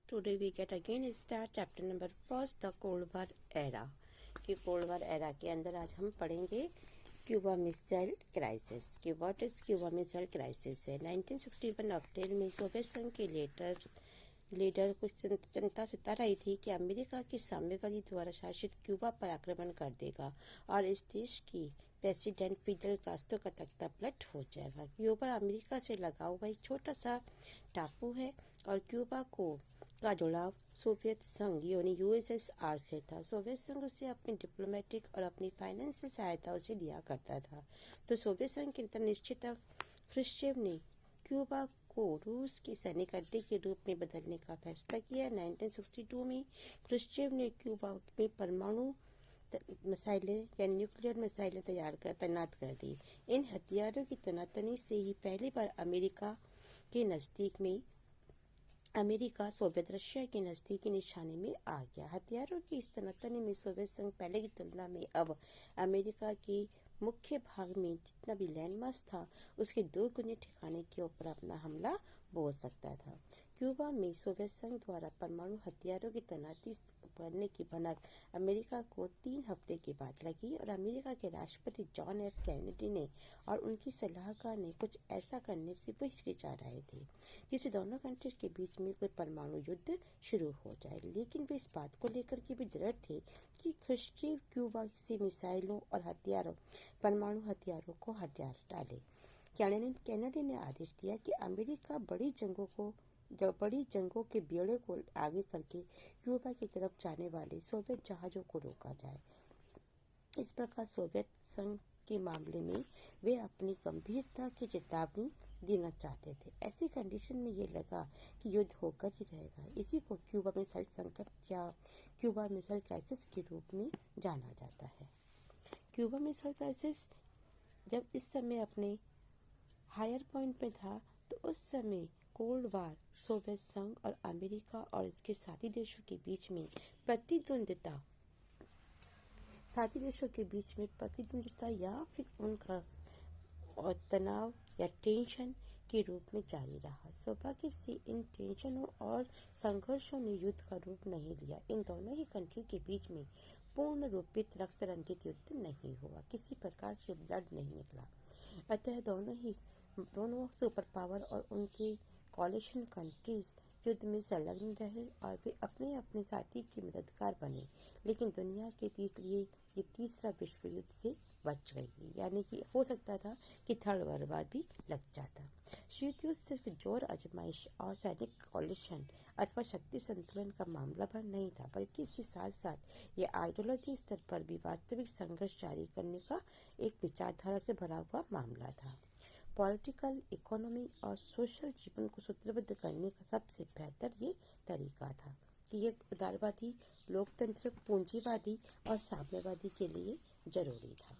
Today we get again start chapter number first, the Cold War era. कि cold war era के अंदर आज हम पढ़ेंगे क्यूबा मिसाइल क्राइसिस कि what is Cuba missile crisis है। 1961 अप्रैल में सोवियत संघ के लीडर कुछ जनता सता रही थी कि अमेरिका के साम्यवादी द्वारा शासित क्यूबा पर आक्रमण कर देगा और इस देश की प्रेसिडेंट फिडेल कास्ट्रो का तख्ता पलट हो जाएगा। क्यूबा अमेरिका से लगा हुआ एक छोटा सा टापू है और क्यूबा का जुड़ाव सोवियत संघ यानी यूएसएसआर से था। सोवियत संघ उसे अपनी डिप्लोमेटिक और अपनी फाइनेंशियल सहायता उसे दिया करता था। तो सोवियत संघ के नेता निश्चित ख्रुश्चेव ने क्यूबा को रूस की सैनिक अड्डे के रूप में बदलने का फैसला किया। 1962 में ख्रुश्चेव ने क्यूबा में परमाणु मिसाइलें या न्यूक्लियर मिसाइलें तैनात कर दी। इन हथियारों की तनातनी से ही पहली बार अमेरिका सोवियत रशिया के नजदीकी निशाने में आ गया। हथियारों की इस तनातनी में सोवियत संघ पहले की तुलना में अब अमेरिका के मुख्य भाग में जितना भी लैंडमास था उसके 2 गुने ठिकाने के ऊपर अपना हमला बोल सकता था। क्यूबा में सोवियत संघ द्वारा परमाणु हथियारों की तैनाती करने की भनक अमेरिका को 3 हफ्ते के बाद लगी और अमेरिका के राष्ट्रपति जॉन एफ कैनेडी ने और उनकी सलाहकार ने कुछ ऐसा करने से वो हिचकिचा रहे थे जिससे दोनों कंट्रीज के बीच में कोई परमाणु युद्ध शुरू हो जाए। लेकिन वे इस बात को लेकर के भी दृढ़ थे कि ख्रुश्चेव क्यूबा से मिसाइलों और परमाणु हथियारों को हटा डाले। कैनेडी ने आदेश दिया कि अमेरिका बड़ी जंगों के बेड़े को आगे करके क्यूबा की तरफ जाने वाले सोवियत जहाजों को रोका जाए। इस प्रकार सोवियत संघ के मामले में वे अपनी गंभीरता की चेतावनी देना चाहते थे। ऐसी कंडीशन में ये लगा कि युद्ध होकर ही रहेगा। इसी को क्यूबा मिसाइल संकट या क्यूबा मिसाइल क्राइसिस के रूप में जाना जाता है। क्यूबा मिसाइल क्राइसिस जब इस समय अपने हायर पॉइंट पे था तो उस समय कोल्ड वार सोवियत संघ और अमेरिका और इसके साथी देशों के बीच में प्रतिद्वंदिता या फिर उनका तनाव या टेंशन के रूप में जारी रहा। सौभाग्य से इन टेंशनों और संघर्षों ने युद्ध का रूप नहीं लिया। इन दोनों ही कंट्री के बीच में पूर्ण रूपित रक्त रंजित युद्ध नहीं हुआ, किसी प्रकार से ब्लड नहीं निकला। अतः दोनों सुपर पावर और उनके कोलिशन कंट्रीज युद्ध में संलग्न रहे और वे अपने अपने साथी की मददगार बने। लेकिन दुनिया के लिए ये तीसरा विश्व युद्ध से बच गई, यानी कि हो सकता था कि थर्ड वर्ल्ड वार भी लग जाता। शीत युद्ध सिर्फ जोर आजमाइश और सैनिक कोलिशन अथवा शक्ति संतुलन का मामला भर नहीं था, बल्कि इसके साथ साथ ये आइडियोलॉजी स्तर पर भी वास्तविक संघर्ष जारी करने का एक विचारधारा से भरा हुआ मामला था। पॉलिटिकल, इकोनॉमी और सोशल जीवन को सूत्रबद्ध करने का सबसे बेहतर ये तरीका था कि ये उदारवादी, लोकतंत्र, पूंजीवादी और साम्यवादी के लिए जरूरी था।